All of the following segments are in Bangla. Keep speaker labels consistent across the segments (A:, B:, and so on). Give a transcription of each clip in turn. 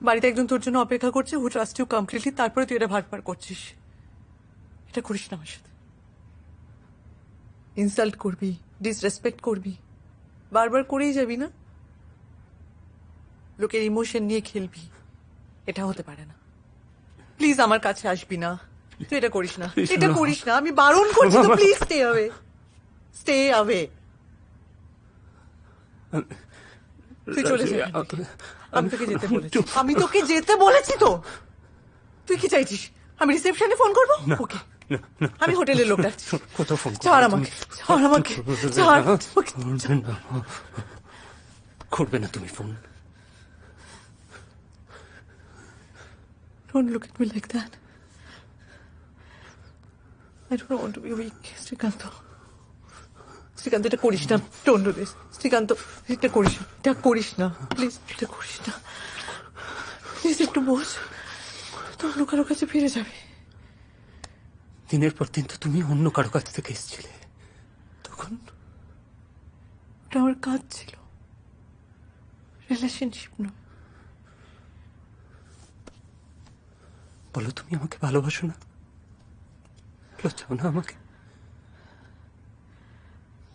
A: বাড়িতে একজন তোর জন্য অপেক্ষা করছে, হু ট্রাস্ট ইউ কমপ্লিটলি, তারপরে তুই এটা ভাটপার করছিস। এটা করিস না আমার সাথে। ইনসাল্ট করবি, ডিসরেসপেক্ট করবি, বারবার করেই যাবি না? লোকের ইমোশন নিয়ে খেলবি, এটা হতে পারে না। প্লিজ আমার কাছে আসবি না, তুই এটা করিস না, এটা করিস না, আমি বারণ করছি তো। Please stay away, stay away. তুই চলে যা। আমি তোকে যেতে বলেছি, আমি তোকে যেতে বলেছি তো। তুই কি চাইছিস আমি রিসেপশনে ফোন করবো? ওকে, আমি হোটেলের লোক ডাকছি।
B: কোথাও ফোন
A: ছাড় আমাকে, ছাড় আমাকে, ছাড়।
B: করবে না তুমি phone.
A: Don't look at me like that. I don't want to be weak, Srikanta. Srikanta, এটা করিস না। Don't do this. শ্রীকান্ত, এটা করিস না, এটা করিস না, প্লিজ এটা করিস না। প্লিজ একটু বোঝ, তো অন্য কারো কাছে ফিরে যাবে।
B: দিনের পর দিন তো তুমি অন্য কারো কাছ থেকে এসেছিলে, তখন
A: ওটা আমার কাজ ছিল, রিলেশনশিপ নয়।
B: বলো, তুমি আমাকে ভালোবাসো না? চাও না আমাকে?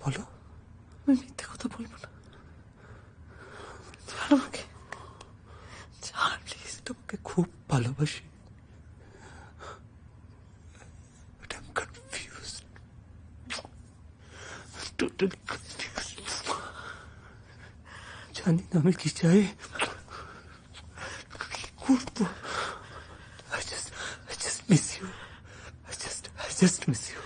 B: বলো।
A: আমি মিথ্যে কথা বলবো না। ছাড় আমাকে, ছাড় প্লিজ।
B: তোমাকে খুব ভালোবাসি। But I'm confused. Totally confused. জানি না আমি কি চাই, কি করবো। I just miss you. I just miss you.